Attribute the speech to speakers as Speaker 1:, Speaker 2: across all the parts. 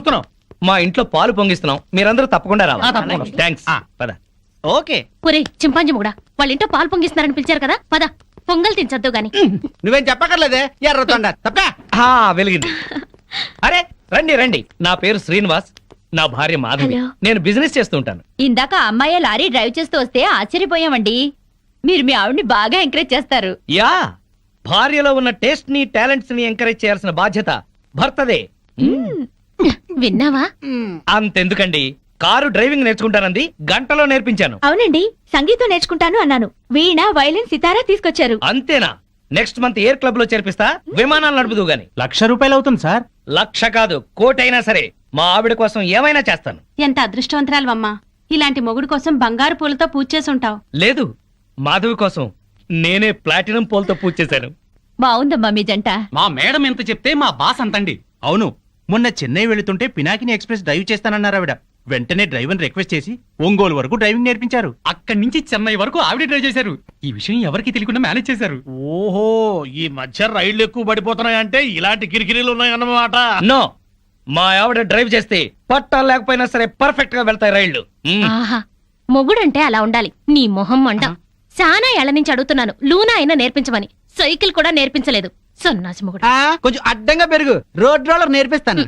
Speaker 1: చూస్తున్నావు?
Speaker 2: మా ఇంట్లో పాలు పొంగిస్తున్నాం, మీరందరూ తప్పకుండా రావాలి. థ్యాంక్స్. పద.
Speaker 1: ఓకే.
Speaker 3: ఒరే చింపాంజీ కూడా వాళ్ళ ఇంట్లో పాలు పొంగిస్తున్నారని పిలిచారు కదా, పద పొంగల్ తినచద్దు గాని.
Speaker 1: నువ్వేం చెప్పక్కర్లేదే, ఎర్రతొండ తప్ప.
Speaker 2: వెలిగింది. అరే రండి రండి, నా పేరు శ్రీనివాస్, నా భార్య మాధవి.
Speaker 3: హలో.
Speaker 2: నేను బిజినెస్ చేస్తూ ఉంటాను.
Speaker 4: ఇందాక అమ్మాయి లారీ డ్రైవ్ చేస్తూ వస్తే ఆశ్చర్యపోయామండి. మీరు మీ ఆవిడ్ని బాగా ఎంకరేజ్ చేస్తారు.
Speaker 2: యా, భార్యలో ఉన్న టేస్ట్ ని టాలెంట్స్ ని ఎంకరేజ్ చేయాల్సిన బాధ్యత భర్తదే.
Speaker 3: విన్నావా?
Speaker 2: అంతెందుకండి, కారు డ్రైవింగ్ నేర్చుకుంటానంది, గంటలో నేర్పించాను.
Speaker 4: అవునండి, సంగీతం నేర్చుకుంటాను అన్నాను. వీణ, వైలిన్, సితారా తీసుకొచ్చారు.
Speaker 2: అంతేనా? నెక్స్ట్ మంత్ ఎయిర్ క్లబ్ లో చేర్పిస్తా, విమానాలు నడుపుదు గాని.
Speaker 1: ₹1,00,000 అవుతుంది సార్.
Speaker 2: 1,00,000 కాదు, 1,00,000 అయినా సరే మా ఆవిడ కోసం ఏమైనా చేస్తాను.
Speaker 5: ఎంత అదృష్టవంతరాలమ్మా, ఇలాంటి మొగుడు కోసం బంగారు పూలతో పూజ చేసి ఉంటావు.
Speaker 2: లేదు, మాధవి కోసం నేనే ప్లాటినం పూలతో పూజ చేశాను.
Speaker 4: బాగుందమ్మా మీ జంట.
Speaker 1: మా మేడం ఎంత చెప్తే మా బాస్ అంతండి. అవును, మొన్న చెన్నై వెళుతుంటే పినాకిని ఎక్స్ప్రెస్ డ్రైవ్ చేస్తానన్నారు ఆవిడ. వెంటనే డ్రైవర్ రిక్వెస్ట్ చేసి ఒంగోలు వరకు డ్రైవింగ్ నేర్పించారు. అక్కడి నుంచి చెన్నై వరకు ఆవిడ డ్రైవ్ చేశారు. ఈ విషయం ఎవరికి తెలియకుండా మేనేజ్ చేశారు.
Speaker 6: ఓహో, ఈ మధ్య రైళ్లు ఎక్కువ పడిపోతున్నాయంటే ఇలాంటి కిరికిరీలు ఉన్నాయన్నమాట.
Speaker 2: నో, మా ఆవిడ డ్రైవ్ చేస్తే పట్టాలు లేకపోయినా సరే పర్ఫెక్ట్ గా వెళ్తాయి రైళ్లు.
Speaker 3: ఆహా, మొగుడంటే అలా ఉండాలి. నీ మొహం మండ. చాలా ఏళ్ల నుంచి అడుగుతున్నాను, లూనా అయినా నేర్పించమని. సైకిల్ కూడా నేర్పించలేదు, సన్నాసి మొగుడు.
Speaker 1: కొంచెం అడ్డంగా పెరుగు, రోడ్ రోలర్ నేర్పిస్తాను.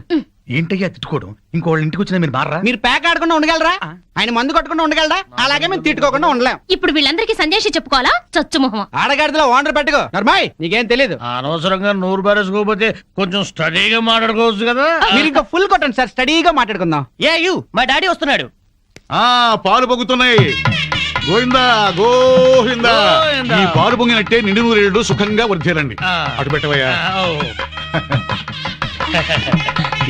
Speaker 6: ఏంటయ్యా తిట్టుకోవడం? ఇంకోళ్ళ ఇంటికి వచ్చినా మీరు మారా?
Speaker 1: మీరు ప్యాక్ ఆడకుండా ఉండగలరా? ఆయన మందు కొట్టకుండా ఉండగలరా? అలాగే మేము తిట్టుకోకుండా ఉండలేం.
Speaker 3: ఇప్పుడు వీళ్ళందరికీ సందేశం చెప్పుకోవాలా? చచ్చు మొహమా.
Speaker 1: ఆడగాడిలో ఓనర్ పెట్టుకో. నర్మాయ్, నీకేం తెలీదు.
Speaker 6: అనవసరంగా నోరు బారేసుకోకపోతే కొంచెం స్టడీగా మాట్లాడుకోవచ్చు కదా.
Speaker 1: మీరు ఇంకా ఫుల్ కొట్టండి సార్, స్టడీగా మాట్లాడుకుందాం.
Speaker 2: మా డాడీ వస్తున్నాడు.
Speaker 7: పాలు పొంగుతున్నాయి. గోవిందా గోవిందా.
Speaker 6: గోవిందా.
Speaker 7: ఈ పాలు పొంగినట్టే నిండు నూరేళ్లు సుఖంగా వర్ధేలండి.
Speaker 6: ఆ.
Speaker 7: అటు పెట్టవయ్యా.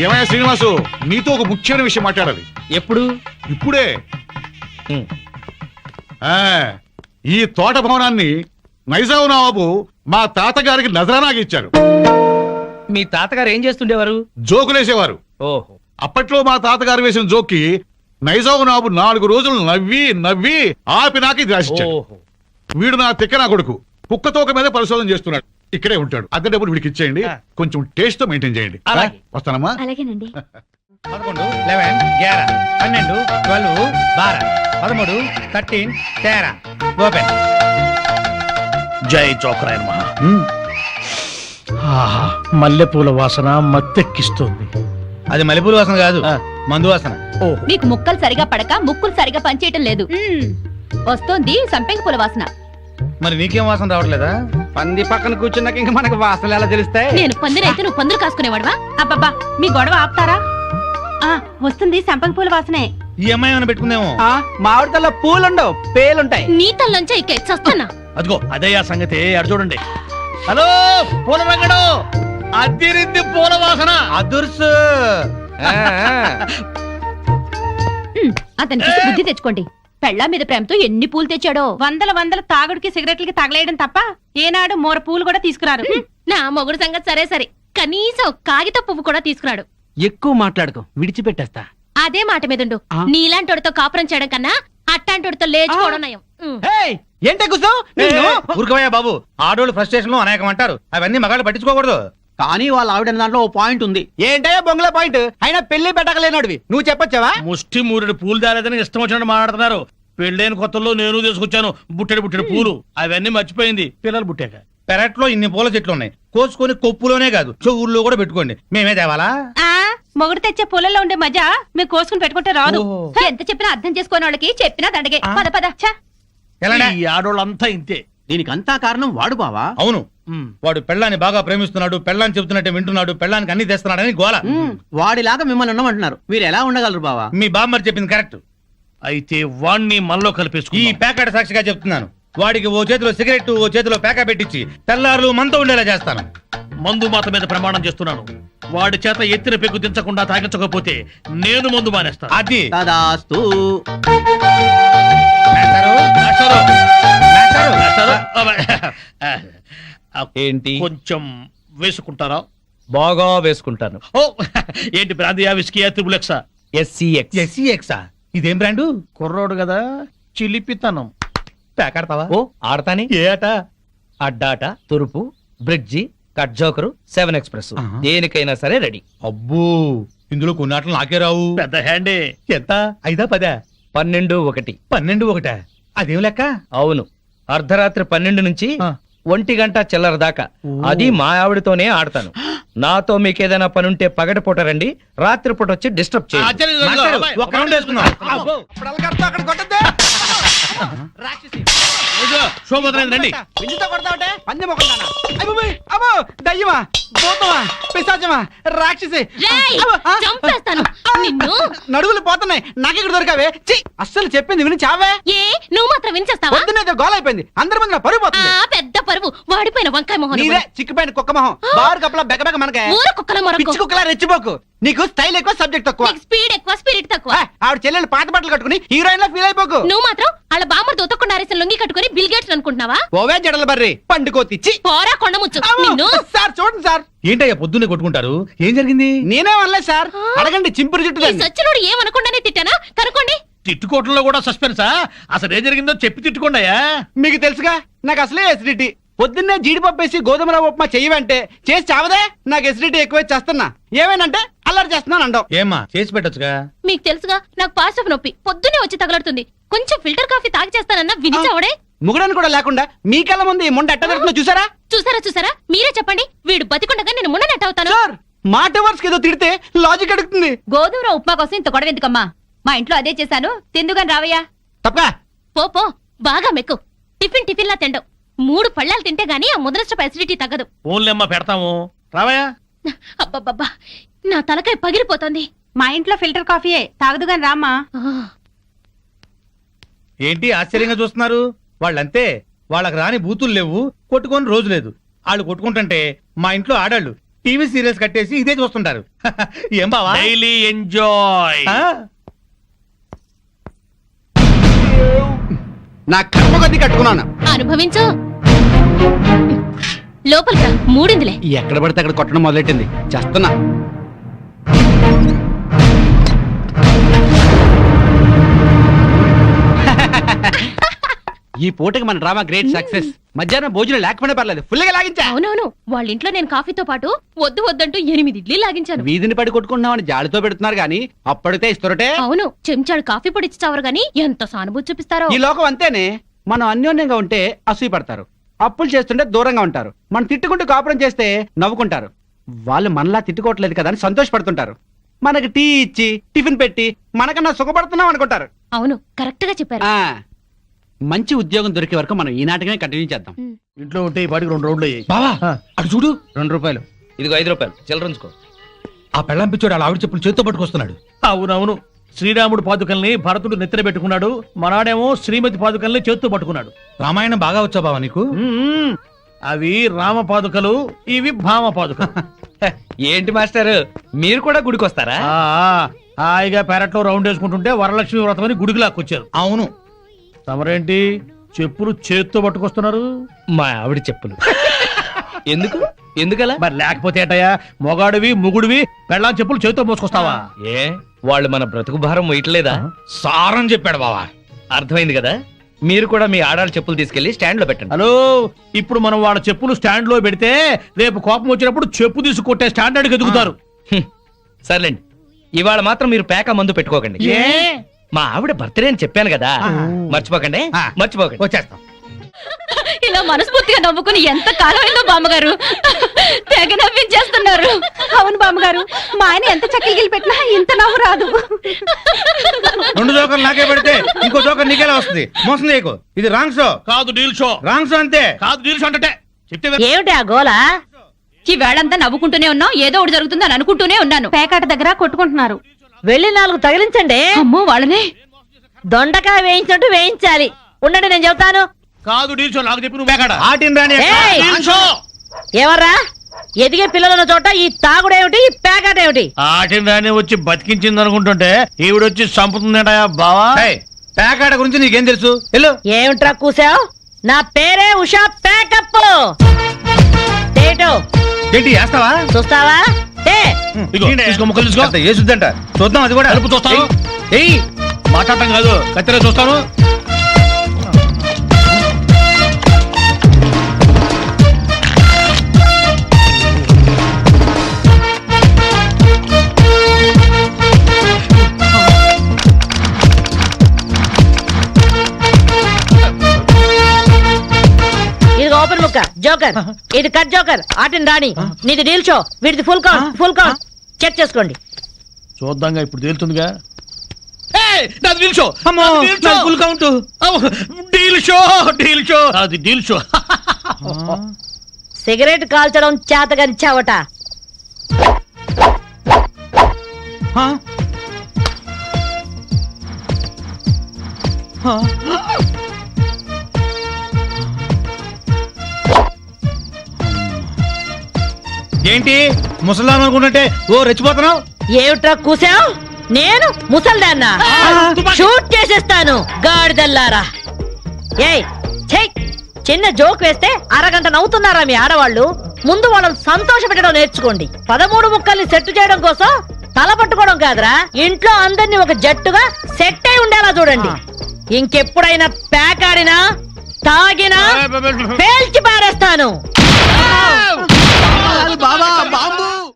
Speaker 7: ఏమయ్యా శ్రీనివాసు, నీతో ఒక ముఖ్యమైన విషయం మాట్లాడాలి.
Speaker 2: ఎప్పుడు?
Speaker 7: ఇప్పుడే.
Speaker 2: ఉమ్.
Speaker 7: ఆ, ఈ తోట భవనాన్ని నైజాం నవాబు మా తాతగారికి నజరానాగా ఇచ్చారు.
Speaker 2: మీ తాతగారు ఏం చేస్తుండేవారు?
Speaker 7: జోకులేసేవారు.
Speaker 2: ఓహో.
Speaker 7: అప్పట్లో మా తాతగారు వేసిన జోక్కి నైజాం నవాబు 4 రోజులు నవ్వి నవ్వి ఆపి నాకు ఇది రాసిచ్చాడు.
Speaker 2: ఓహో.
Speaker 7: వీడు నా తిక్క నా కొడుకు, కుక్క తోక మీద పరిశోధన చేస్తున్నాడు. ఇక్కడే ఉంటాడు. అద్దె డబ్బులు వీడికి ఇచ్చేయండి, కొంచెం టేస్ట్ తో మెయింటైన్ చేయండి.
Speaker 2: అలాగే.
Speaker 7: వస్తానమ్మా.
Speaker 4: అలాగేనండి.
Speaker 6: 11, 11, 11, 12, 12, 12, 13, 13, 13. ఓపెన్. జై చోకరాయ నమః. మల్లెపూల వాసన మత్తెక్కిస్తుంది.
Speaker 1: అది మల్లెపూల వాసన కాదు, మందు వాసన.
Speaker 4: మీకు ముక్కలు సరిగా పడక ముక్కులు సరిగా పనిచేయటం లేదు. వస్తోంది సంపెంగ పూల వాసన.
Speaker 1: మరి నీకేం వాసన రావట్లేదా? పంది పక్కన కూర్చున్నాక ఇంకా మనకు వాసనలు ఎలా తెలుస్తాయి?
Speaker 3: నేను పందిరైతే నువ్వు పందులు కాసుకునేవాడువా?
Speaker 5: అబ్బబ్బా, మీ గొడవ ఆపుతారా? వస్తుంది సంపంగి పూల వాసనే.
Speaker 1: ఈ అమ్మాయి ఏమైనా పెట్టుకుందేమో. మామిడితల్లో పూలుండవు, పేలుంటాయి.
Speaker 3: నీ తల్లంచే ఇక చస్తానా?
Speaker 6: అదిగో అదయ్యా సంగతి. అటు చూడండి. హలో పూల రంగడు, అద్దిరింది పూల వాసన.
Speaker 1: అదుర్సు.
Speaker 4: అతనికి బుద్ధి తెచ్చుకోండి. పెళ్ళా మీద ప్రేమతో ఎన్ని పూలు తెచ్చాడో.
Speaker 5: వందల తాగుడికి సిగరెట్లకి తగలేయడం తప్ప ఏనాడు మోర పూలు కూడా తీసుకురారు.
Speaker 3: నా మొగుడు సంగతి సరే సరే, కనీసం కాగిత పువ్వు కూడా తీసుకురాడు.
Speaker 1: ఎక్కువ మాట్లాడుకో, విడిచిపెట్టేస్తా.
Speaker 3: అదే మాట మీదుండు. నీలాంటోడితో కాపురం చేయడం కన్నా అట్టాంటోడితో లేచుకోవడం నయం.
Speaker 1: ఏంటే కూర్చో. ఊరుకోవయ్యా బాబు, ఆడోళ్ళు ఫ్రస్ట్రేషన్ లో అనేకం అంటారు, అవన్నీ మగాళ్ళు పట్టించుకోకూడదు. కానీ వాళ్ళ ఆవిడ దాంట్లో ఓ పాయింట్ ఉంది. ఏంటయ్యా బొంగుల పాయింట్? అయినా పెళ్లి పెట్టకలేనాడివి నువ్వు చెప్పొచ్చావా?
Speaker 6: ముష్టి మూరెడు పూలు దారేదని ఇష్టం వచ్చినట్టు మాట్లాడుతున్నారు. పెళ్ళైన కొత్తలో నేను తీసుకొచ్చాను బుట్టెడు పూలు, అవన్నీ మర్చిపోయింది పిల్లలు పుట్టాక.
Speaker 1: పెరట్లో ఇన్ని పూల చెట్లు ఉన్నాయి, కోసుకొని కొప్పులోనే కాదు చెవుల్లో కూడా పెట్టుకోండి. మేమే తేవాలా?
Speaker 5: మొగుడు తెచ్చే పూలలో ఉండే మజా మీరు కోసుకుని పెట్టుకుంటే రాదు.
Speaker 4: ఎంత చెప్పినా అర్థం చేసుకోని వాళ్ళకి చెప్పినా దండగే. పద పద.
Speaker 6: ఈ ఆడోళ్ళంతా ఇంతే.
Speaker 1: దీనికంతా కారణం వాడు బావా. అవును, వాడు పెళ్ళాన్ని బాగా ప్రేమిస్తున్నాడు, పెళ్ళాన్ని చెబుతున్నట్టే వింటున్నాడు, పెళ్ళానికి అన్ని తెస్తున్నాడని గోల. వాడిలాగా మిమ్మల్ని ఉండమంటున్నారు, మీరు ఎలా ఉండగలరు బావా? మీ బామ్మర్ చెప్పింది కరెక్ట్.
Speaker 6: అయితే వాణ్ణి మనలో కలిపేసుకు.
Speaker 1: ఈ ప్యాకెట్ సాక్షిగా చెప్తున్నాను, వాడికి ఓ చేతిలో సిగరెట్ ఓ చేతిలో ప్యాకెట్ పెట్టించి తెల్లారులు మనతో ఉండేలా చేస్తాను.
Speaker 6: మందు మాత మీద ప్రమాణం చేస్తున్నాను. వాడి చేత ఎత్తిన పెగ్గు దించకుండా తాగించకపోతే నేను మందు మానేస్తాను.
Speaker 1: అది
Speaker 8: తదాస్తు.
Speaker 2: ఏంటి?
Speaker 6: కొంచెం వేసుకుంటారా?
Speaker 2: బాగా వేసుకుంటాను.
Speaker 6: ఓ ఏంటి బ్రాందియా, విస్కీయా, త్రిబులెక్సా?
Speaker 2: SCX.
Speaker 1: ఇదేం బ్రాండు?
Speaker 6: కుర్రోడు కదా, చిలిపితనం.
Speaker 1: ప్యాకెడతావా?
Speaker 2: ఓ ఆడతాని.
Speaker 1: ఏ ఆట?
Speaker 2: అడ్డాట, తురుపు, బ్రిడ్జి, కట్ జోకరు, 7 ఎక్స్ప్రెస్, దేనికైనా సరే రెడీ.
Speaker 1: అబ్బో,
Speaker 6: ఇందులో కొన్ని ఆటలు నాకే రావు. పెద్ద హ్యాండే. ఎంత? 5 10?
Speaker 2: 12 1.
Speaker 6: 12 1. అదేం లెక్క?
Speaker 2: అవును, అర్ధరాత్రి 12 నుంచి
Speaker 6: ఆ.
Speaker 2: 1 గంట చిల్లర దాకా. అది మా ఆవిడతోనే ఆడతాను. నాతో మీకేదైనా పనుంటే పగటిపూట రండి, రాత్రిపూట వచ్చి డిస్టర్బ్ చేయండి.
Speaker 6: ఆశ్చర్యం లేదు.
Speaker 7: మాస్టర్,
Speaker 6: అబ్బాయి,
Speaker 7: ఒక్క రౌండ్ వేసుకుందాం.
Speaker 6: అబ్బో. రోజు, శోభోదయం రండి.
Speaker 8: దయ్యమా భూతమా పిశాచమా రాక్షసి
Speaker 3: రేయ్, చంపేస్తాను నిన్ను.
Speaker 8: నడువులు పోతున్నాయి నాకెక్కడ దొరకావే చి అస్సలు చెప్పింది విని చావే
Speaker 3: ఏ నువ్వు మాత్రం వినిచేస్తావా?
Speaker 8: పొద్దునేదో గోల అయిపోయింది అందరి ముందు నా పరువు
Speaker 3: ఆ
Speaker 8: పోతుంది
Speaker 3: పెద్ద పరువు వాడిపోయిన వంకాయ మొహం
Speaker 8: నీదే చిక్కిపోయిన కుక్క మొహం బారు కప్పలా బెగబెగ మనకే
Speaker 3: ఊర కుక్కల మొరకు.
Speaker 8: పిచ్చి కుక్కలా రెచ్చిపోకు నీకు స్టైల్ ఎక్కువ సబ్జెక్ట్ తక్కువ
Speaker 3: నీకు స్పీడ్ ఎక్కువ స్పిరిట్ తక్కువ.
Speaker 8: ఆవిడ చెల్లెలు పాత బట్టలు కట్టుకుని హీరోయిన్ లా ఫీల్ అయిపోకు
Speaker 3: నువ్వు మాత్రం వాళ్ళ బామ్మర్ దొతకుండా అరేసిన లొంగి కట్టుకుని బిల్ గేట్స్ అనుకుంటున్నావా?
Speaker 8: ఓవే జడల బర్రి పండుకోతి చి
Speaker 3: పోరా కొండముచ్చు నిన్ను.
Speaker 8: సార్ చూడండి సార్
Speaker 6: ఏంటయ్యా పొద్దున్నే కొట్టుకుంటారు? ఏం జరిగింది?
Speaker 8: నేనే అనలేదు సార్ అడగండి చింపురు జుట్టు
Speaker 3: ఈ
Speaker 8: దాన్ని.
Speaker 3: సచ్చినోడు ఏమనకుండానే తిట్టానా కనుకోండి.
Speaker 6: తిట్టుకోవటంలో కూడా సస్పెన్సా? అసలు ఏం జరిగిందో చెప్పి తిట్టుకోండియా.
Speaker 8: మీకు తెలుసుగా నాకు అసలే ఎసిడిటీ పొద్దున్నే జీడిపప్పు వేసి గోధుమ రవ్వ ఉప్మా చెయ్యవంటే చేసి చావదే నాకు ఎసిడిటీ ఎక్కువ చేస్తున్నా ఏమేనంటే అల్లరి చేస్తున్నాను అంటావు
Speaker 6: ఏమ్మా చేసి పెట్టొచ్చుగా.
Speaker 3: మీకు తెలుసుగా నాకు పాస్ ఆఫ్ నొప్పి పొద్దునే వచ్చి తగలడుతుంది. కొంచెం ఫిల్టర్ కాఫీ తాగి చేస్తానన్నా వినిచావడే.
Speaker 8: ముగడని కూడా లేకుండా మీ కళ్ళ ముందు ఈ ముండ ఎట్ట దొరుకుతుందో చూసారా
Speaker 3: చూసారా మీరే చెప్పండి. వీడు బతికుండగా నేను మున్ననట్టు అవుతాను.
Speaker 8: సార్ మాట వర్స్ ఏదో తిడితే లాజిక్ అడుగుతుంది
Speaker 4: గోధుమ రవ్వ ఉప్మా కోసం ఇంత గొడవ ఎందుకమ్మా? మా ఇంట్లో అదే చేశాను, తిందుగాని రావయ్యా.
Speaker 8: తప్ప
Speaker 3: పో బాగా మెక్కు. టిఫిన్ లా తిండవు. 3 పళ్ళాలు తింటే గానీ ఆ ముద్రస్టప్ అసిడిటీ తగ్గదు.
Speaker 6: ఓన్లేమ్మా పెడతాము. రావయ్యా.
Speaker 3: అబ్బబ్బబ్బా నా తలకాయ పగిలిపోతుంది.
Speaker 5: మా ఇంట్లో ఫిల్టర్ కాఫీయే తాగదుగాని రామ్మా.
Speaker 6: ఏంటి ఆశ్చర్యంగా చూస్తున్నారు? వాళ్ళంతే, వాళ్ళకి రాని బూతులు లేవు, కొట్టుకొని రోజు లేదు. వాళ్ళు కొట్టుకుంటుంటే మా ఇంట్లో ఆడాళ్ళు టీవీ సీరియల్స్ కట్టేసి ఇదే చూస్తుంటారు. ఏం బావా? Daily enjoy.
Speaker 8: నా కర్మ కొద్ది కట్టుకున్నాను
Speaker 3: అనుభవించు. లోపలికి రా, మూడిందిలే.
Speaker 8: ఎక్కడ పడితే అక్కడ కొట్టడం మొదలెట్టింది చేస్తున్నా. ఈ పూటకి మన డ్రామా గ్రేట్ సక్సెస్. మధ్యాహ్నం భోజనం లేకపోయినా పర్లేదు ఫుల్ గా లాగించా.
Speaker 3: అవునవును, వాళ్ళ ఇంట్లో నేను కాఫీతో పాటు వద్దంటూ 8 ఇడ్లీ లాగించాను.
Speaker 8: వీధిని పడి కొట్టుకుంటున్నామని జాలితో పెడుతున్నారు గానీ అప్పటితే ఇస్తురటే.
Speaker 3: అవును, చెంచాడు కాఫీ పొడి ఇచ్చి చావరు గాని ఎంత సానుభూతి చూపిస్తారో.
Speaker 8: ఈ లోకం అంతేనే. మనం అన్యోన్యంగా ఉంటే అసూయ పడతారు, అప్పులు చేస్తుంటే దూరంగా ఉంటారు, మనం తిట్టుకుంటూ కాపురం చేస్తే నవ్వుకుంటారు. వాళ్ళు మనలా తిట్టుకోవట్లేదు కదా అని సంతోషపడుతుంటారు. మనకి టీ ఇచ్చి టిఫిన్ పెట్టి మనకన్నా సుఖపడుతున్నాం అనుకుంటారు.
Speaker 3: అవును, కరెక్ట్ గా చెప్పారు.
Speaker 8: ఆ మంచి ఉద్యోగం దొరికే వరకు మనం ఈ నాటకమే కంటిన్యూ చేద్దాం.
Speaker 6: ఇంట్లో ఉంటే ఈ పాటికి 2 రౌండ్లు అయ్యాయి.
Speaker 2: బావా
Speaker 6: అటు చూడు.
Speaker 2: 2 రూపాయలు. ఇదిగో 5 రూపాయలు చిల్లరంచుకో.
Speaker 6: ఆ పెళ్ళం పిచ్చోడు అలా ఆవిడ చెప్పులు చేత్తో పట్టుకొస్తున్నాడు. అవునవును, శ్రీరాముడు పాదుకల్ని భరతుడు నెత్తిన పెట్టుకున్నాడు, మనాడేమో శ్రీమతి పాదుకల్ని చేత్తో పట్టుకున్నాడు. రామాయణం బాగా వచ్చా బావా నీకు? అవి రామ పాదుకలు, ఇవి భామ పాదుకలు.
Speaker 2: ఏంటి మాస్టర్, మీరు కూడా గుడికి వస్తారా?
Speaker 6: హాయిగా పెరట్లో రౌండ్ వేసుకుంటుంటే వరలక్ష్మి వ్రతం అని గుడికి లాక్కొచ్చారు. అవును, తమరేంటి చెప్పులు చేత్తో పట్టుకొస్తున్నారు?
Speaker 2: మా ఆవిడ చెప్పులు. ఎందుకలా?
Speaker 6: మరి లేకపోతే ఏటయ్యా, మొగాడివి ముగుడివి పెళ్ళాం చెప్పులు చేత్తో మోసుకొస్తావా?
Speaker 2: ఏ వాళ్ళు మన బ్రతుకు భారం వేయట్లేదా?
Speaker 6: సారం చెప్పాడు బావా.
Speaker 2: అర్థమైంది కదా. మీరు కూడా మీ ఆడాళ్ళ చెప్పులు తీసుకెళ్లి స్టాండ్ లో పెట్టండి.
Speaker 6: హలో, ఇప్పుడు మనం వాళ్ళ చెప్పులు స్టాండ్ లో పెడితే రేపు కోపం వచ్చినప్పుడు చెప్పు తీసి కొట్టే స్టాండర్డ్కి ఎదుగుతారు.
Speaker 2: సర్లేండి, ఇవాళ మాత్రం మీరు పేక మందు పెట్టుకోకండి.
Speaker 6: ఏ?
Speaker 2: మా ఆవిడ బర్త్డే అని చెప్పాను కదా, మర్చిపోకండి. మర్చిపోకండి.
Speaker 6: వచ్చేస్తాం.
Speaker 4: ఇలా మనస్ఫూర్తిగా నవ్వుకుని ఎంత కాలమైందో బామ్మగారు. తెగ నవ్వించేస్తున్నారు.
Speaker 5: అవును బామ్మగారు, మా ఆయన ఎంత చక్కగిలి పెట్టినా ఇంత నవ్వు రాదు.
Speaker 6: 2 జోకర్లు నాకే పెడితే ఇంకో జోకర్ నీకేలా వస్తుంది? మోసం చేయకు. ఇది రాంగ్ షో కాదు, డీల్ షో. రాంగ్ షో అంతే కాదు, డీల్ షో అంటే చెప్తే
Speaker 4: ఏమిటి ఆ గోల? ఈ వేళంతా నవ్వుకుంటూనే ఉన్నాం, ఏదో ఒకటి జరుగుతుందని అనుకుంటూనే ఉన్నాను.
Speaker 5: పేకాట దగ్గర కొట్టుకుంటున్నారు.
Speaker 9: వెళ్ళి 4 తగిలించండి.
Speaker 4: అమ్మో వాళ్ళనే
Speaker 9: దొండకాయ వేయించినట్టు వేయించాలి. ఉండండి, నేను చెబుతాను.
Speaker 6: కాదు, డీల్ షో. నాకు చెప్పి నువ్వు బేకాడ ఆటిన్ రాని
Speaker 9: ఏయ్!
Speaker 6: Deal show.
Speaker 9: ఎవర్రా ఎదిగే పిల్లలున్న చోట ఈ తాగుడేమిటి, ఈ పేకాట ఏమిటి?
Speaker 6: ఆటిన్ రాని వచ్చి బతికించింది అనుకుంటుంటే ఈవిడొచ్చి చంపుతుందటయా బావా. పేకాడ గురించి నీకేం తెలుసు? వెళ్ళు.
Speaker 9: ఏమిట్రా కూసావు? నా పేరే ఉషా పేకప్.
Speaker 6: ఏంటి వేస్తావా?
Speaker 9: చూస్తావా?
Speaker 6: తీసుకో, ముక్కలు తీసుకో. వేసుద్దంట, చూద్దాం. అది కూడా అలుపు చూస్తాను. మాట్లాడటం కాదు, కత్తిరే చూస్తాను.
Speaker 9: జోకర్ ఇది కట్ జోకర్ ఆటిని రాణి నీది డీల్ షో వీడిది ఫుల్ కౌంట్ చెక్ చేసుకోండి.
Speaker 6: చూద్దాంగా ఇప్పుడు తేలుతుందిగా. నాది డీల్ షో.
Speaker 2: అమ్మో,
Speaker 6: నాది డీల్ షో.
Speaker 2: నాది full count.
Speaker 6: డీల్ షో అది డీల్ షో.
Speaker 9: సిగరెట్ కాల్చడం చేతగరిచావట.
Speaker 2: ఆ? ఆ? ఏంటి ముసలాం అనుకుంటుంటే ఓ రెచ్చిపోతున్నావు?
Speaker 9: ఏమిట్రా కూసావు? నేను ముసల్దాన్నా? షూట్ చేసేస్తాను గాడిదల్లారా. ఏయ్ ఛై, చిన్న జోక్ వేస్తే అరగంట నవ్వుతున్నారా మీ ఆడవాళ్ళు? ముందు వాళ్ళని సంతోష పెట్టడం నేర్చుకోండి. 13 ముక్కల్ని సెట్ చేయడం కోసం తల పట్టుకోవడం కాదురా, ఇంట్లో అందరినీ ఒక జట్టుగా సెట్ అయి ఉండేలా చూడండి. ఇంకెప్పుడైనా ప్యాక్ ఆడినా తాగినా పేల్చి పారేస్తాను.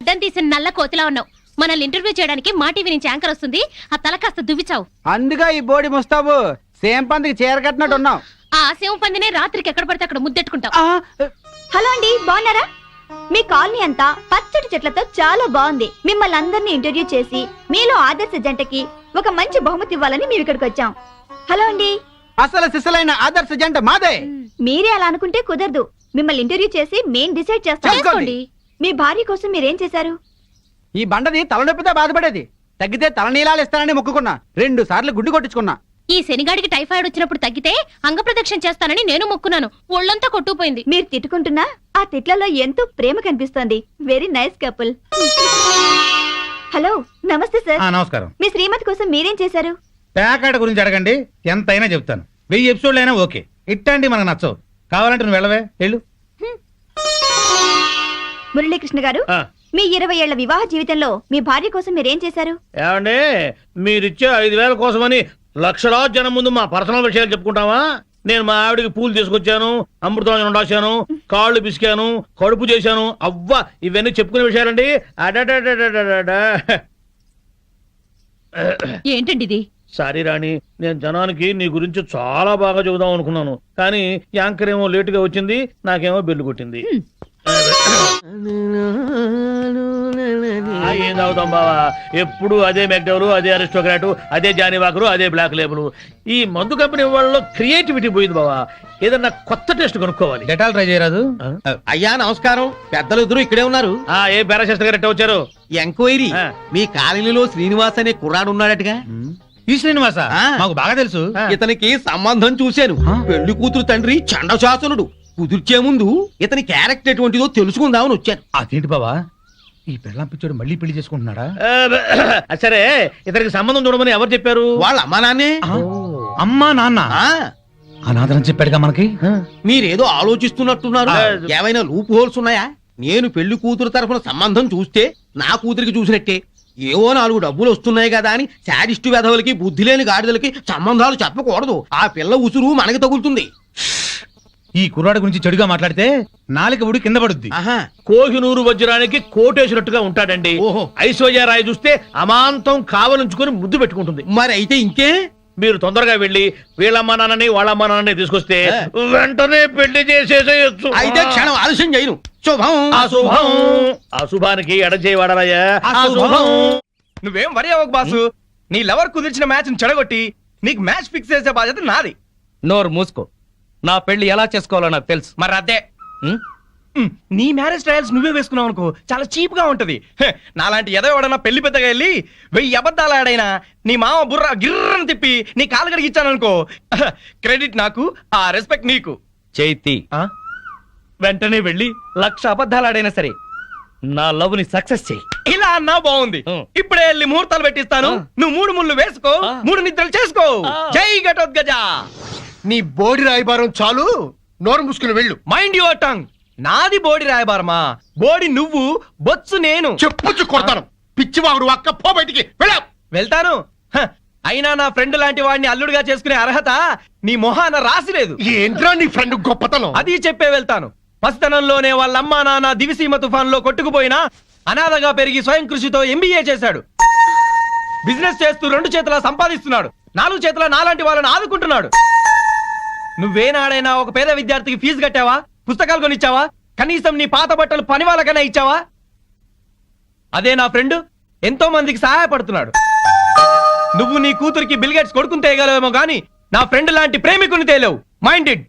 Speaker 3: అడ్డం తీసిన నల్ల కోతిలా ఉన్నావు. మనల్ని ఇంటర్వ్యూ చేయడానికి మా టీవీ నుంచి యాంకర్ వస్తుంది. ఆ తల కాస్త దువ్విచావు.
Speaker 8: అందుగా ఈ బోడి ముస్తాబు సేమ్ పందికి చీర కట్టినట్టు ఉన్నావు.
Speaker 3: ఆ శివ పందినే రాత్రికి ఎక్కడ పడితే అక్కడ ముద్దెట్టుకుంటావు.
Speaker 4: హలో అండి, బాగున్నారా? మీ కాలనీ అంతా పచ్చటి చెట్లతో చాలా బాగుంది. మిమ్మల్ని అందరినీ ఇంటర్వ్యూ చేసి మీలో ఆదర్శ జంటకి ఒక మంచి బహుమతి ఇవ్వాలని మేము ఇక్కడికి వచ్చాం. హలో అండి.
Speaker 8: అసలు సిసలైన ఆదర్శ జంట మాదే.
Speaker 4: మీరే అలా అనుకుంటే కుదరదు. మిమ్మల్ని ఇంటర్వ్యూ చేసి మేం డిసైడ్ చేస్తాం.
Speaker 3: చేసుకోండి.
Speaker 4: మీ భార్య కోసం మీరేం చేశారు?
Speaker 8: ఈ బండది తలనొప్పితో బాధపడేది. తగ్గితే తలనీలాలు ఇస్తానని మొక్కుకున్నా. 2 సార్లు గుడ్డు కొట్టించుకున్నా.
Speaker 3: ఈ శనిగాడికి టైఫాయిడ్ వచ్చినప్పుడు తగ్గితే అంగప్రదక్షిణ చేస్తానని నేను మొక్కున్నాను. ఒళ్ళంతా కొట్టుకుపోయింది.
Speaker 4: మీరు తిట్టుకుంటున్నా ఆ తిట్లలో ఎంతో ప్రేమ కనిపిస్తోంది. Very nice couple. హలో, నమస్తే సార్.
Speaker 2: నమస్కారం.
Speaker 4: మీ శ్రీమతి కోసం మీరేం చేశారు?
Speaker 2: ప్యాకాట గురించి అడగండి, ఎంతైనా చెప్తాను. 1000 ఎపిసోడ్లు అయినా ఓకే. ఇట్టండి మనకు నచ్చవు. కావాలంటే నువ్వు వెళ్ళవే, వెళ్ళు.
Speaker 4: మురళీకృష్ణ గారు, మీ 20 ఏళ్ల వివాహ జీవితంలో మీ భార్య కోసం మీరేం చేశారు?
Speaker 6: ఏమండి, మీరిచ్చే 5,000 కోసమని లక్షలాది జనం ముందు మా పర్సనల్ విషయాలు చెప్పుకుంటావా? నేను మా ఆవిడికి పూలు తీసుకొచ్చాను, అమృతం రాశాను, కాళ్ళు పిసికాను, కడుపు చేశాను. అవ్వా, ఇవన్నీ చెప్పుకునే విషయాలండి.
Speaker 3: ఏంటండి ఇది?
Speaker 6: సారీ రాణి, నేను జనానికి నీ గురించి చాలా బాగా చెబుదాం అనుకున్నాను, కానీ యాంకర్ ఏమో లేటుగా వచ్చింది, నాకేమో బెల్లు కొట్టింది. ఏం తాగుతాం బావా, ఎప్పుడు అదే మెక్డవరు, అదే అరిస్టోక్రాటు, అదే జానీవాకరు, అదే బ్లాక్ లేబుల్. ఈ మందు కంపెనీ వాళ్ళలో క్రియేటివిటీ పోయింది బావా. ఏదన్నా కొత్త టేస్ట్ కొనుక్కోవాలి.
Speaker 2: డెటాల్ ట్రై చేయరాదు?
Speaker 10: అయ్యా నమస్కారం. పెద్దలు ఇద్దరు ఇక్కడే ఉన్నారు.
Speaker 6: ఏ బేరశాస్త్రి గారు వచ్చారు?
Speaker 10: ఎంక్వైరీ. మీ కాలనీలో శ్రీనివాస్ అనే కుర్రాడు ఉన్నాడటగా?
Speaker 2: ఈ శ్రీనివాస మాకు బాగా తెలుసు.
Speaker 10: ఇతనికి సంబంధం చూశాను. పెళ్లి కూతురు తండ్రి చండశాసనుడు. కుదిర్చే ముందు ఇతని క్యారెక్టర్ ఎటువంటిదో తెలుసుకుందామని వచ్చాను.
Speaker 2: అదేంటి బావా, ఈ పెళ్ళాం పిచ్చోడు మళ్ళీ పెళ్లి చేసుకుంటున్నాడా?
Speaker 6: సరే, ఇతనికి సంబంధం చూడమని ఎవరు చెప్పారు?
Speaker 10: వాళ్ళ అమ్మా నాన్నే.
Speaker 2: అమ్మా నాన్న అనాథరం చెప్పాడుగా మనకి.
Speaker 10: మీరేదో ఆలోచిస్తున్నట్టున్నారు. ఏమైనా లూప్ హోల్స్ ఉన్నాయా? నేను పెళ్లి కూతురు తరఫున సంబంధం చూస్తే నా కూతురికి చూసినట్టే. ఏవో 4 డబ్బులు వస్తున్నాయి కదా అని శాడిస్టు వెధవులకి, బుద్ధి లేని గాడిదలకి సంబంధాలు చెప్పకూడదు. ఆ పిల్ల ఉసురు మనకి తగులుతుంది.
Speaker 2: ఈ కుర్రాడు గురించి చెడుగా మాట్లాడితే నాలుక ఉడి కింద పడుద్ది.
Speaker 6: కోహినూరు వజ్రానికి కోటేసినట్టుగా ఉంటాడండి. ఐశ్వర్యరాయ్ చూస్తే అమాంతం కావలించుకొని ముద్దు పెట్టుకుంటుంది.
Speaker 10: మరి అయితే ఇంకే,
Speaker 6: మీరు తొందరగా వెళ్ళి వీళ్ళమ్మ నాన్నని వాళ్ళమ్మ నాన్నని తీసుకొస్తే వెంటనే పెళ్లి చేసేసేయచ్చు.
Speaker 10: అయితే క్షణం ఆలస్యం చేయను. శుభం.
Speaker 6: అశుభం. అశుభానికి ఎడచేయవాడరాయ్యా. అశుభం.
Speaker 11: నువ్వేం వరి అవ్వకు బాసు. నీ లవర్ కుదిర్చిన మ్యాచ్ చెడగొట్టి నీకు మ్యాచ్ ఫిక్స్ చేసే బాధ్యత నాది.
Speaker 2: నోరు మూసుకో. నా పెళ్లి ఎలా చేసుకోవాలో నాకు తెలుసు.
Speaker 11: మరి అదే నీ మ్యారేజ్ ట్రయల్స్ నువ్వే వేసుకున్నావు అనుకో, చాలా చీప్ గా ఉంటది. నాలాంటి ఎదో ఎవడన్నా పెళ్లి పెద్దగా వెళ్ళి 1000 అబద్ధాలు ఆడైనా నీ మామ బుర్ర గిర్రని తిప్పి నీ కాలు కడిగిచ్చాను అనుకో, క్రెడిట్ నాకు, ఆ రెస్పెక్ట్ నీకు.
Speaker 2: చైతి,
Speaker 11: వెంటనే వెళ్ళి 1,00,000 అబద్ధాలు ఆడైనా సరే
Speaker 2: నా లవ్ ని సక్సెస్ చెయ్యి.
Speaker 11: ఇలా అన్నా బాగుంది. ఇప్పుడే వెళ్ళి ముహూర్తాలు పెట్టిస్తాను. నువ్వు 3 ముళ్ళు వేసుకో, 3 నిద్రలు చేసుకో. జై ఘటోత్కజ.
Speaker 7: నీ బోడి రాయబారం చాలు, నోరు మూసుకుని వెళ్ళు.
Speaker 11: Mind your tongue. నాది బోడి రాయబారమా? బోడి నువ్వు, బొత్సు నేను.
Speaker 7: చెప్పుచ్చు కొడతాను. పిచ్చివాగుడు అక్క, పో బయటికి.
Speaker 11: వెళ్తాను. అయినా నా ఫ్రెండ్ లాంటి వాడిని అల్లుడిగా చేసుకునే అర్హత నీ మొహాన రాసిలేదు.
Speaker 7: ఏంట్రా నీ ఫ్రెండ్ గొప్పతనం?
Speaker 11: అది చెప్పే వెళ్తాను. పసితనంలోనే వాళ్ళమ్మా నాన్న దివిసీమ తుఫాన్ లో కొట్టుకుపోయినా అనాథగా పెరిగి స్వయం కృషితో MBA చేశాడు. బిజినెస్ చేస్తూ 2 చేతులా సంపాదిస్తున్నాడు. 4 చేతుల నాలాంటి వాళ్ళని ఆదుకుంటున్నాడు. నువ్వేనాడైనా ఒక పేద విద్యార్థికి ఫీజు కట్టావా? పుస్తకాలు కొనిచ్చావా? కనీసం నీ పాత బట్టలు పని వాళ్ళకైనా ఇచ్చావా? అదే నా ఫ్రెండ్ ఎంతో మందికి సహాయపడుతున్నాడు. నువ్వు నీ కూతురికి బిల్ గేట్స్ కొడుకుని తేయగలవేమో గానీ నా ఫ్రెండ్ లాంటి ప్రేమికుని తేలేవు. మైండెడ్.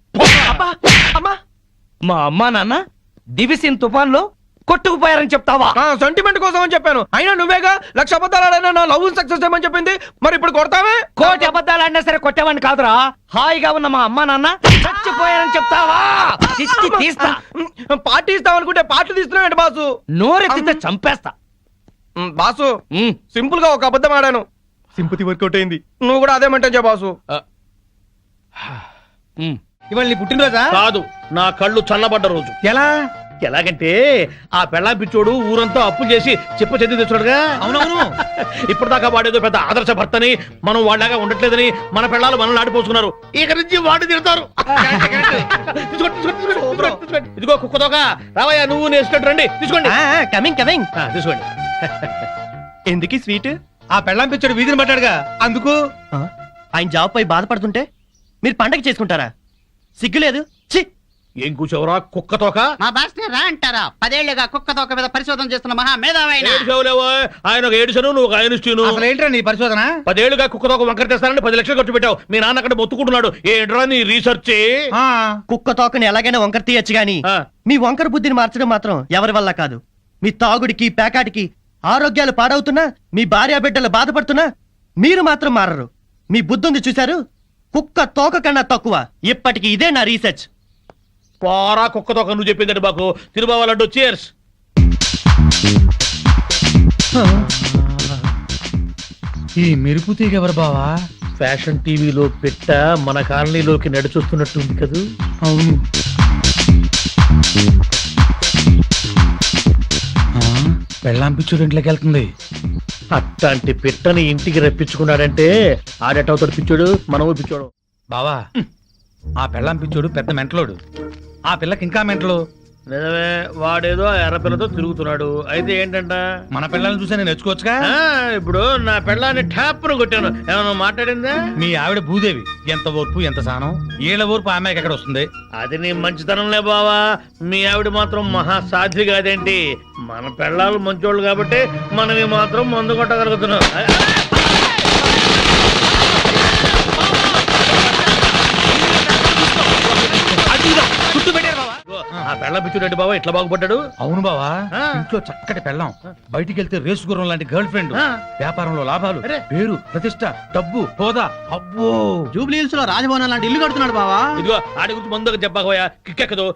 Speaker 2: మా అమ్మా నాన్న దివిసిన్ తుఫాన్ లో కొట్టుకుపోయారని చెప్తావా?
Speaker 11: సెంటిమెంట్ కోసం అని చెప్పాను. అయినా నువ్వేగా 1,00,000 అబద్ధాలు ఆడాను, నా లవ్ సక్సెస్ ఏమని చెప్పింది. మరి ఇప్పుడు కొడతావే?
Speaker 2: కోటి అబద్ధాలు ఆడినా సరే కొట్టేవాడిని కాదురా. హాయిగా ఉన్న మా అమ్మా నాన్న చచ్చిపోయారని చెప్తావా? చిచ్చి తీస్తా.
Speaker 11: పార్టీ ఇస్తావు అనుకుంటే పార్టీ తీస్తున్నావు బాసు.
Speaker 2: నోరెత్తితే చంపేస్తా.
Speaker 11: బాసు సింపుల్ గా ఒక అబద్ధం ఆడాను, సింపతి వర్కౌట్ అయింది. నువ్వు కూడా అదే మంటే బాసు.
Speaker 6: ఇవాళ నీ పుట్టినరోజా?
Speaker 7: కాదు, నా కళ్ళు చల్లబడ్డ రోజు.
Speaker 6: ఎలా?
Speaker 7: ఎలాగంటే ఆ పెళ్ళాం పిచ్చోడు ఊరంతా అప్పు చేసి చెప్ప చెంది తెచ్చాడుగా.
Speaker 6: అవునవును.
Speaker 7: ఇప్పటిదాకా వాడేదో పెద్ద ఆదర్శ భర్తని, మనం వాళ్ళగా ఉండట్లేదని మన పెళ్ళాలు మనల్ని ఆడిపోసుకున్నారు. ఇక నుంచి వాడు తిడతారు. ఇదిగో కుక్కతోక, రావయ్యా నువ్వు నేర్చుకుంటూ రండి. తీసుకోండి.
Speaker 11: Coming coming.
Speaker 7: తీసుకోండి.
Speaker 11: ఎందుకు స్వీట్?
Speaker 6: ఆ పెళ్ళాం పిచ్చాడు వీధిని పట్టాడుగా, అందుకు.
Speaker 11: ఆయన జాబ్ పై బాధపడుతుంటే మీరు పండగ చేసుకుంటారా? సిగ్గులేదు. ఛీ!
Speaker 7: ఏం కూర్చోవరా కుక్కతోక?
Speaker 1: మా బాస్ రా అంటారా? 10 ఏళ్లుగా కుక్క తోక మీద పరిశోధన చేస్తున్న మహా మేధావైన
Speaker 7: ఆయన ఒక ఏడుసను, నువ్వు ఒక ఆయనను.
Speaker 6: అసలు ఏంట్రా నీ పరిశోధన?
Speaker 7: 10 ఏళ్లుగా కుక్కతోక వంకర తెస్తానని 10 లక్షలు ఖర్చు పెట్టావు. మీ నాన్న అక్కడ మొత్తుకుంటున్నాడు. ఏంట్రా నీ రీసెర్చ్?
Speaker 11: కుక్క తోకని ఎలాగైనా వంకర తీయచ్చు గాని మీ వంకర బుద్ధిని మార్చడం మాత్రం ఎవరి వల్ల కాదు. మీ తాగుడికి పేకాటికి ఆరోగ్యాలు పాడవుతున్నా, మీ భార్య బిడ్డలు బాధపడుతున్నా మీరు మాత్రం మారరు. మీ బుద్ధుంది చూశారు? కుక్క తోక కన్నా తక్కువ. ఇప్పటికి ఇదే నా రీసెర్చ్.
Speaker 7: పారా కుక్కతోక, నువ్వు చెప్పిందండి బాకు. తిరుబావాలంటూ చీర్స్.
Speaker 6: ఈ మెరుపు తీగ ఎవరు బావా?
Speaker 7: ఫ్యాషన్ టీవీలో పెట్ట మన కాలనీలోకి నడిచొస్తున్నట్టుంది కదూ.
Speaker 6: అవును. పెళ్ళాం పిచ్చుడు ఇంట్లోకి వెళ్తుంది.
Speaker 7: అట్లాంటి పిట్టని ఇంటికి రప్పించుకున్నాడంటే ఆడేటవుతాడు పిచ్చోడు, మనము పిచ్చోడు.
Speaker 6: బావా, ఆ పెళ్ళాం పిచ్చోడు పెద్ద మెంటలోడు. ఆ పిల్లకి ఇంకా మెంటలు.
Speaker 7: నిజమే, వాడేదో ఎర్రపిల్లతో తిరుగుతున్నాడు. అయితే ఏంటంట?
Speaker 6: మన పిల్లల్ని చూసి నేను నేర్చుకోవచ్చుగా.
Speaker 7: ఇప్పుడు నా పిల్లాన్ని ట్యాప్ను కొట్టాను, ఏమన్నా మాట్లాడిందా?
Speaker 6: మీ ఆవిడ భూదేవి, ఎంత ఓర్పు ఎంత సానం. ఏళ్ళ ఓర్పు ఆమెకి ఎక్కడ వస్తుంది?
Speaker 7: అది నీ మంచితనంలే బావా. మీ ఆవిడ మాత్రం మహాసాధ్వి కాదేంటి? మన పిల్లలు మంచోళ్ళు కాబట్టి మనవి మాత్రం మందు కొట్టగలుగుతున్నాం. ఆ పెళ్ళ పిచ్చుడండి బావా ఇట్లా బాగుపడ్డాడు.
Speaker 6: అవును బావా, ఇంట్లో చక్కటి పెళ్ళాం, బయటికి వెళ్తే రేసు గుర్రం లాంటి గర్ల్ ఫ్రెండ్, వ్యాపారంలో లాభాలు, పేరు ప్రతిష్ట, డబ్బు, హోదా. అబ్బో,
Speaker 1: జూబ్లీ హిల్స్ లో రాజభవనం లాంటి ఇల్లు కడుతున్నాడు బావా.
Speaker 7: ఇదిగో ఆడి గురించి ముందుగా చెప్పకపోయా కిక్కెక్కదు.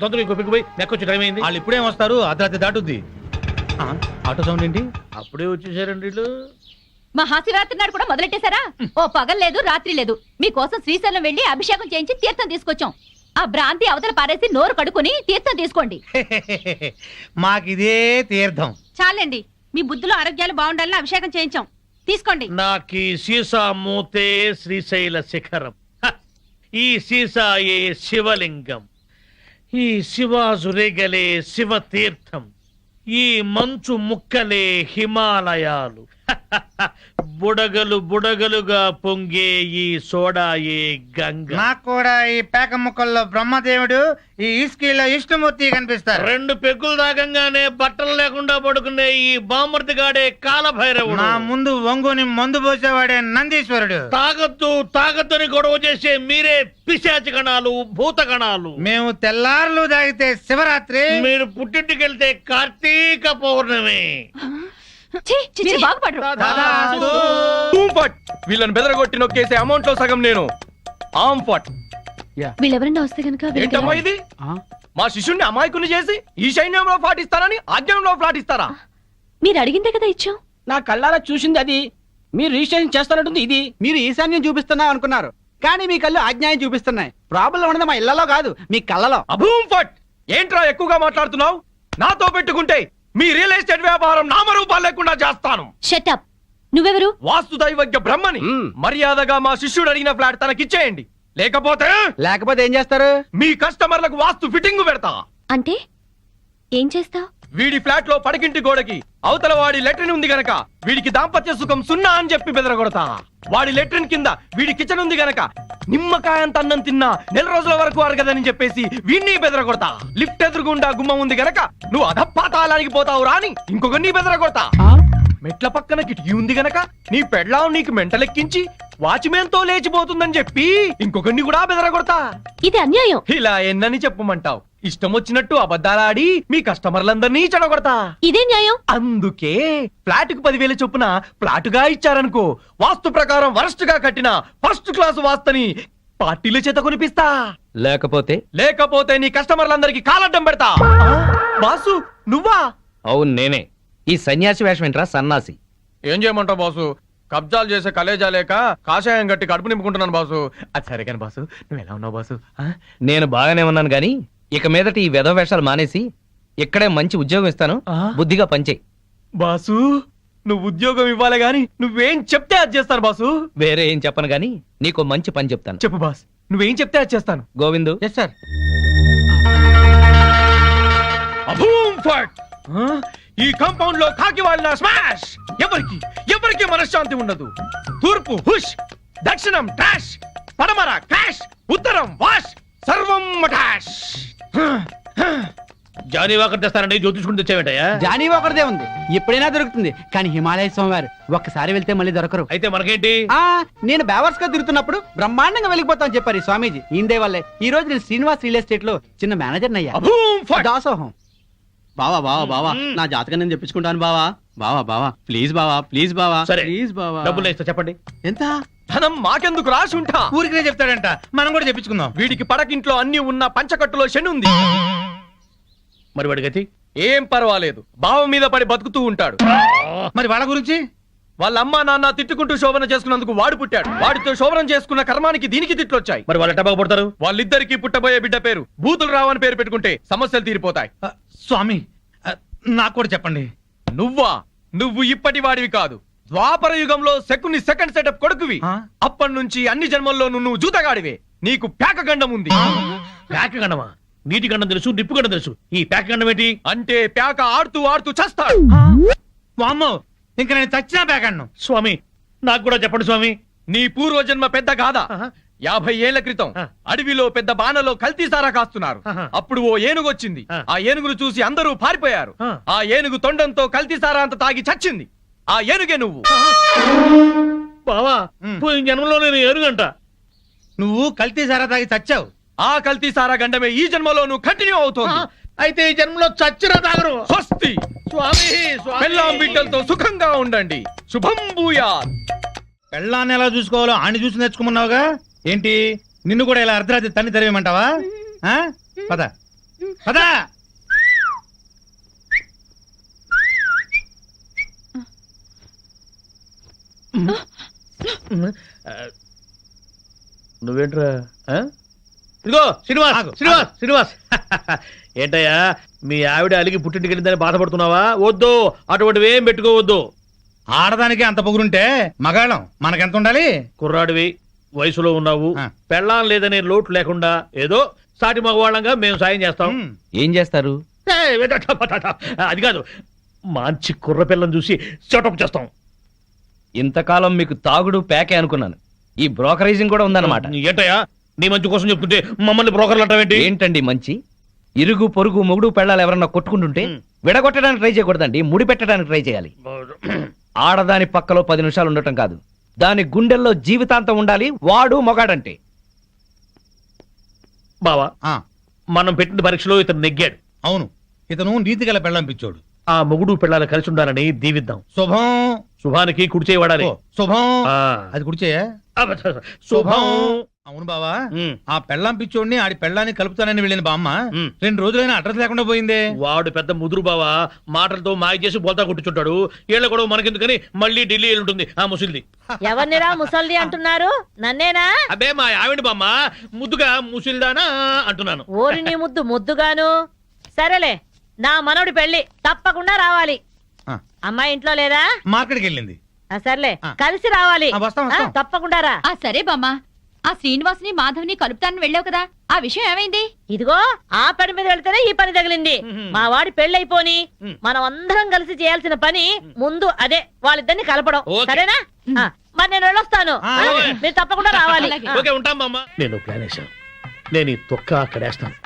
Speaker 7: తొందరగా ఇంకో పిక్కు పోయి నెక్కొచ్చి టైం అయింది.
Speaker 6: వాళ్ళు ఇప్పుడేం వస్తారు? అర్ధరాత్రి దాటుద్ది. ఆటో సౌండ్ ఏంటి?
Speaker 7: అప్పుడే వచ్చేసారండి వీళ్ళు.
Speaker 4: మహాశివరాత్రి నాడు కూడా మొదలెట్టేశారా? ఓ పగలు లేదు రాత్రి లేదు. మీకోసం శ్రీశైలం వెళ్లి అభిషేకం చేయించి తీర్థం తీసుకొచ్చాం. ఆ భ్రాంతి అవతల పారేసి నోరు కడుక్కుని తీర్థం తీసుకోండి.
Speaker 6: మాకిదే తీర్థం.
Speaker 5: చాలండి, మీ బుద్ధులు ఆరోగ్యాలు బాగుండాలని అభిషేకం చేయించాం. తీసుకోండి.
Speaker 7: నాకీ సీసా మూతే శ్రీశైల శిఖరం, ఈ సీసాయే శివలింగం, ఈ శివాజురేగలే శివ తీర్థం, ఈ మంచు ముక్కలే హిమాలయాలు, బుడగలు బుడగలుగా పొంగే ఈ సోడాయే గంగ.
Speaker 8: నాకు కూడా ఈ పేక ముక్కల్లో బ్రహ్మదేవుడు, ఈ ఇస్కీలో విష్ణుమూర్తి కనిపిస్తారు.
Speaker 7: 2 పెగ్గులు దాగంగానే బట్టలు లేకుండా పడుకునే ఈ బామర్తిగాడే కాలభైరవుడు.
Speaker 8: నా ముందు వంగుని మందు పోసేవాడే నందీశ్వరుడు.
Speaker 7: తాగద్దు తాగద్దని గొడవ చేసే మీరే పిశాచి గణాలు, భూత గణాలు.
Speaker 8: మేము తెల్లార్లు తాగితే శివరాత్రి,
Speaker 7: మీరు పుట్టింటికెళ్తే కార్తీక పౌర్ణమి.
Speaker 11: వీళ్ళని బెదరగొట్టి నొక్కేసే అమౌంట్ లో సగం నేను. ఆమ్ ఫట్.
Speaker 3: వీళ్ళెవరన్నా వస్తే కనుక
Speaker 11: ఏంటమ్మా ఇది? మా శిష్యుణ్ణి అమాయకుని చేసి ఈ సైన్యంలో పాటిస్తారని ఆజ్ఞంలో పాటిస్తారా?
Speaker 3: మీరు అడిగిందే కదా ఇచ్చాం.
Speaker 1: నా కళ్ళారా చూసింది అది. మీరు రిజిస్ట్రేషన్ చేస్తానంటుంది ఇది.
Speaker 8: మీరు ఈశాన్యం చూపిస్తున్నా అనుకున్నారు, కానీ మీ కళ్ళు అజ్ఞాయం చూపిస్తున్నాయి. ప్రాబ్లం ఉన్నది మా ఇళ్లలో కాదు, మీ కళ్ళలో.
Speaker 11: అభూమ్ ఫట్. ఏంట్రా ఎక్కువగా మాట్లాడుతున్నావు? నాతో పెట్టుకుంటే మీ రియల్ ఎస్టేట్ వ్యాపారం నామరూపాలు లేకుండా చేస్తాను.
Speaker 3: Shut up. నువ్వెవరు?
Speaker 11: వాస్తు దైవజ్ఞ బ్రహ్మని. మర్యాదగా మా శిష్యుడు అడిగిన ఫ్లాట్ తనకిచ్చేయండి, లేకపోతే
Speaker 8: ఏం చేస్తారు?
Speaker 11: మీ కస్టమర్లకు వాస్తు ఫిట్టింగ్ పెడతా.
Speaker 3: అంటే ఏం చేస్తావ్?
Speaker 11: వీడి ఫ్లాట్ లో పడకింటి గోడకి అవతల వాడి లెట్రిన్ ఉంది గనక వీడికి దాంపత్య సుఖం 0 అని చెప్పి బెదరగొడతా. వాడి లెట్రిన్ కింద వీడి కిచెన్ ఉంది గనక నిమ్మకాయంత అన్నం తిన్నా నెల రోజుల వరకు అరగదని చెప్పేసి వీడిని బెదరగొడతా. లిఫ్ట్ ఎదురుగుండా గుమ్మం ఉంది గనక నువ్వు అధపాతాళానికి పోతావు రాని ఇంకొకరిని బెదరగొడతా. మెట్ల పక్కన కిటికీ ఉంది గనక నీ పెళ్ళాం నీకు మెంటలెక్కించి వాచ్మెన్ తో లేచిపోతుందని చెప్పి ఇంకొకరిని కూడా బెదరగొడతా.
Speaker 3: ఇది అన్యాయం.
Speaker 11: ఇలా ఎన్నని చెప్పమంటావు? ఇష్టం వచ్చినట్టు అబద్ధాలాడి మీ కస్టమర్లందరినీ చెడగొడతా.
Speaker 3: ఇదే న్యాయం.
Speaker 11: అందుకే ఫ్లాట్ కు 10,000 చొప్పున ఫ్లాటుగా ఇచ్చారనుకో, వాస్తు ప్రకారం వరస్ట్ గా కట్టిన ఫస్ట్ క్లాస్ వాస్తుని పార్టీల చేత కొనిపిస్తా. లేకపోతే నీ కస్టమర్లందరికీ కాలడ్డం పెడతా. బాసు నువ్వా?
Speaker 2: అవును నేనే. ఈ సన్యాసి వేషం ఏంట్రా సన్నాసి?
Speaker 11: ఏం చేయమంటావు బాసు? కబ్జాలు చేసే కలేజా లేక కాషాయం గట్టి కడుపు నింపుకుంటున్నాను బాసు. అది సరే కానీ బాసు, నువ్వు ఎలా ఉన్నావు బాసు?
Speaker 2: నేను బాగానే ఉన్నాను గాని ఇక మీదట ఈ వెధవ వేషాలు మానేసి ఇక్కడే మంచి ఉద్యోగం ఇస్తాను, బుద్ధిగా పనిచేయి.
Speaker 11: బాసు నువ్వు ఉద్యోగం ఇవ్వాలి గాని నువ్వేం చెప్తే అది చేస్తాను బాసు.
Speaker 2: వేరే ఏం చెప్పను గాని నీకు మంచి పని చెప్తాను.
Speaker 11: చెప్పు బాస్, నువ్వేం చెప్తే అది చేస్తాను.
Speaker 2: గోవిందు.
Speaker 8: Yes sir.
Speaker 11: ఈ కాంపౌండ్ లో కాకి వాళ్ళ స్మాష్. ఎవరికి మనశ్శాంతి ఉండదు. తూర్పు హుష్, దక్షిణం ట్రాష్, పడమర క్రాష్, ఉత్తరం వాష్, సర్వం మటాష్.
Speaker 7: జానీ వాకర్ తెస్తానండి, జ్యోతిష్కుని తెచ్చావేంటయ్యా?
Speaker 8: జానీ ఒకరిదే ఉంది, ఎప్పుడైనా దొరుకుతుంది. కానీ హిమాలయ స్వామివారు ఒక్కసారి వెళ్తే మళ్ళీ దొరకరు.
Speaker 7: అయితే మనకేంటి?
Speaker 8: నేను బేవర్స్ గా తిరుగుతున్నప్పుడు బ్రహ్మాండంగా వెళ్ళిపోతాను చెప్పారు ఈ స్వామీజీ. ఇందే వల్లే ఈ రోజు నేను శ్రీనివాస్ రియల్ ఎస్టేట్ లో చిన్న మేనేజర్ అయ్యా. దాసోహం.
Speaker 10: బావా బావా బావా, నా జాతకం నేను చెప్పించుకుంటాను బావా. బావా బావా ప్లీజ్ బావా, ప్లీజ్ బావా,
Speaker 7: సరే
Speaker 10: ప్లీజ్ బావా.
Speaker 7: డబ్బులు ఇస్తా, చెప్పండి
Speaker 10: ఎంత?
Speaker 11: ధనం మాకెందుకు రాసి ఉంటా.
Speaker 6: ఊరికే చెప్తాడంట, మనం కూడా చెప్పించుకుందాం.
Speaker 11: వీడికి పడకింట్లో అన్ని ఉన్న పంచకట్టులో శని ఉంది.
Speaker 7: మరి వాడి గతి?
Speaker 11: ఏం పర్వాలేదు, బావ మీద పడి బతుకుతూ ఉంటాడు.
Speaker 6: మరి వాళ్ళ గురించి?
Speaker 11: వాళ్ళ అమ్మా నాన్న తిట్టుకుంటూ శోభన చేసుకున్నందుకు వాడు పుట్టాడు. వాడితో శోభనం చేసుకున్న కర్మానికి దీనికి తిట్లొచ్చాయి.
Speaker 7: మరి వాళ్ళు ఎట్ట బాగుపడతారు?
Speaker 11: వాళ్ళిద్దరికి పుట్టబోయే బిడ్డ పేరు బూతులు రావని పేరు పెట్టుకుంటే సమస్యలు తీరిపోతాయి.
Speaker 6: స్వామి నాకు కూడా చెప్పండి.
Speaker 11: నువ్వు ఇప్పటి వాడివి కాదు, ద్వాపర యుగంలో శకుని సెకండ్ సెటప్ కొడుకువి. అప్పటి నుంచి అన్ని జన్మల్లోనూ నువ్వు జూతగాడివే. నీకు ప్యాక గండం ఉంది.
Speaker 7: ప్యాక గండమా? నీటి గండం తెలుసు, నిప్పు గండం తెలుసు, ఈ ప్యాక గండం ఏంటి?
Speaker 11: అంటే ప్యాక ఆడుతూ ఆడుతూ చస్తాడు.
Speaker 6: వామ్మో, ఇంకా నేను చచ్చినా ప్యాకన్ను.
Speaker 7: స్వామి నాకు కూడా చెప్పండి స్వామి.
Speaker 11: నీ పూర్వజన్మ పెద్ద గాథ. 50 ఏళ్ల క్రితం అడవిలో పెద్ద బాణలో కల్తీ సారా కాస్తున్నారు. అప్పుడు ఓ ఏనుగు వచ్చింది. ఆ ఏనుగును చూసి అందరూ పారిపోయారు. ఆ ఏనుగు తొండంతో కల్తీ సారా అంత తాగి చచ్చింది. ఆ ఏనుగే నువ్వు.
Speaker 7: బావా పోయిన జన్మలో నేను ఏనుగంట.
Speaker 6: నువ్వు కల్తీ సారా తాగి చచ్చావు.
Speaker 11: ఆ కల్తీ సారా గండమే ఈ జన్మలో నువ్వు కంటిన్యూ అవుతోంది.
Speaker 7: అయితే ఈ జన్మలో చచ్చినా తాగరు.
Speaker 11: స్వస్తి.
Speaker 7: స్వామి
Speaker 11: పెళ్ళాం బిడ్డలతో సుఖంగా ఉండండి. శుభం భూయాత్.
Speaker 6: పెళ్ళాన్ని ఎలా చూసుకోవాలో ఆని చూసి నేర్చుకోమన్నావుగా, ఏంటి నిన్ను కూడా ఇలా అర్ధరాత్రి తన్ని తెరవేయమంటావా? పద పద.
Speaker 7: నువ్వేంట్రా? ఇదిగో శ్రీనివాస్, శ్రీనివాస్, శ్రీనివాస్. ఏంటయ్యా మీ ఆవిడ అలిగి పుట్టింటికి వెళ్ళిందని బాధపడుతున్నావా? వద్దు, అటువంటివి ఏం పెట్టుకోవద్దు.
Speaker 6: ఆడదానికి అంత పొగురుంటే మగాళ్ళం మనకెంత ఉండాలి?
Speaker 7: కుర్రాడివి, వయసులో ఉన్నావు, పెళ్ళాం లేదనే లోటు లేకుండా ఏదో సాటి మగవాళ్ళంగా మేము సాయం చేస్తాం.
Speaker 2: ఏం చేస్తారు?
Speaker 7: అది కాదు, మంచి కుర్ర పిల్లని చూసి సెటప్ చేస్తాం.
Speaker 2: ఇంతకాలం మీకు తాగుడు ప్యాకే అనుకున్నాను, ఈ బ్రోకరేజింగ్ కూడా ఉందన్నమాట.
Speaker 7: ఏంటయ్యా నీ మంచి కోసం చెప్తుంటే మమ్మల్ని బ్రోకర్లు అంటావేంటి?
Speaker 2: ఏంటండి మంచి? ఇరుగు పొరుగు మొగుడు పెళ్ళాలు ఎవరన్నా కొట్టుకుంటుంటే విడగొట్టడానికి ట్రై చేయకూడదండి, ముడి పెట్టడానికి ట్రై చేయాలి. ఆడదాని పక్కలో 10 నిమిషాలు ఉండటం కాదు, దాని గుండెల్లో జీవితాంతం ఉండాలి. వాడు మొగాడంటే.
Speaker 7: బావా మనం పెట్టిన పరీక్షలో ఇతను నెగ్గాడు.
Speaker 6: అవును, ఇతను నీతి గల పెళ్ళంపించోడు.
Speaker 7: ఆ మొగుడు పిల్లలు కలిసి ఉండాలని దీవిద్దాం.
Speaker 6: శుభం.
Speaker 7: శుభానికి కుడి చేయబడాలి.
Speaker 6: శుభం. అది కుడిచేయ
Speaker 7: శుభం.
Speaker 6: అవును బావా, ఆ పెళ్ళాం పిచ్చోడిని ఆడి పెళ్ళాన్ని కలుపుతానని వెళ్ళిన బామ్మ 2 రోజులైనా అడ్రస్ లేకుండా పోయిందే.
Speaker 7: వాడు పెద్ద ముదురు బావా, మాటలతో మాయ చేసి బోల్తా కొట్టుచుంటాడు. ఏళ్ళ కూడా మనకెందుకని మళ్ళీ ఢిల్లీ ఉంటుంది ఆ ముసిల్ది.
Speaker 9: ఎవరినిరా ముసల్ది అంటున్నారు? నన్నేనా?
Speaker 7: అబ్బే మా ఆవిడ బామ్మ, ముద్దుగా ముసిల్దానా అంటున్నాను.
Speaker 9: ఓరి నీ ముద్దు ముద్దుగాను. సరేలే, నా మనోడి పెళ్లి తప్పకుండా రావాలి. అమ్మాయి ఇంట్లో లేదా?
Speaker 6: మార్కెట్కి వెళ్ళింది.
Speaker 9: సర్లే, కలిసి రావాలి.
Speaker 6: వస్తాం.
Speaker 9: తప్పకుండా రా.
Speaker 5: సరే బామ్మ, ఆ శ్రీనివాసుని మాధవ్ని కలుపుతానని వెళ్ళావు కదా, ఆ విషయం ఏమైంది?
Speaker 9: ఇదిగో ఆ పని మీద వెళ్తేనే ఈ పని తగిలింది. మా వాడి పెళ్ళైపోని మనం అందరం కలిసి చేయాల్సిన పని ముందు అదే వాళ్ళిద్దరిని కలపడం. సరేనా? మరి నేను వెళ్ళొస్తాను. మీరు తప్పకుండా రావాలి.
Speaker 7: ఓకే, ఉంటాం బామ్మ. నేను ప్లాన్ వేశాను. నేను ఈ తొక్క అక్కడేస్తాను.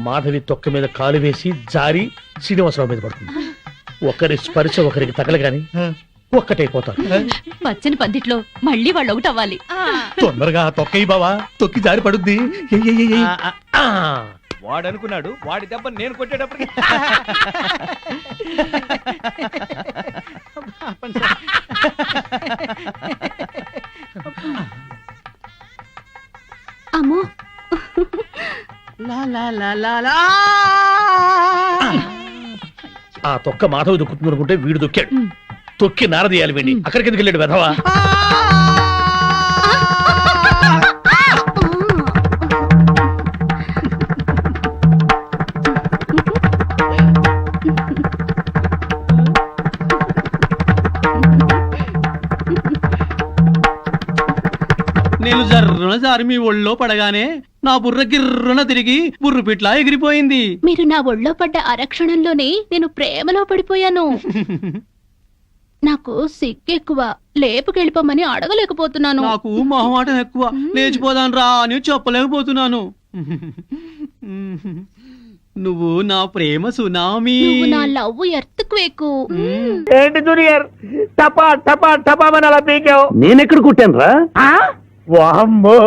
Speaker 7: మాధవి తొక్క మీద కాలు వేసి జారి శ్రీనివాసరావు మీద పడుతుంది. ఒకరి స్పర్శ ఒకరికి తగలగాని ఒక్కటైపోతారు.
Speaker 5: పచ్చని పందిట్లో మళ్ళీ వాళ్ళు ఒకటవ్వాలి.
Speaker 6: తొందరగా తొక్కయి బావా, తొక్కి జారి పడుద్ది.
Speaker 2: వాడు అనుకున్నాడు వాడి దెబ్బ నేను కొట్టేటప్పటికి
Speaker 3: అమ్మో
Speaker 7: ఆ తొక్క మాధవి దొక్కుతుంది అనుకుంటే వీడు దొక్కాడు. తొక్కి నారదీయాలి వీడిని. అక్కడికి ఎందుకు వెళ్ళాడు వెధవా?
Speaker 1: నేను జర్రున జారి మీ ఒళ్ళో పడగానే నా బుర్ర గిర్రున తిరిగి బుర్రు పిట్లా ఎగిరిపోయింది.
Speaker 3: మీరు నా ఒళ్ళో పడ్డ అరక్షణంలోనే నేను ప్రేమలో పడిపోయాను. నాకు సిగ్గెక్కువ, లేపుకెళ్ళిపోమని అడగలేకపోతున్నాను.
Speaker 1: నాకు మొహమాటం ఎక్కువ, లేచిపోదాను రా అని చెప్పలేకపోతున్నాను. నువ్వు నా ప్రేమ సునామీ.
Speaker 3: నువ్వు నా లవ్ ఎర్త్క్వేక్.
Speaker 7: ఏంటి జూనియర్ టపా టపా టపా అని అలా పీకావు?
Speaker 8: నేనెక్కడ కుట్టాను రా?
Speaker 7: వామ్మో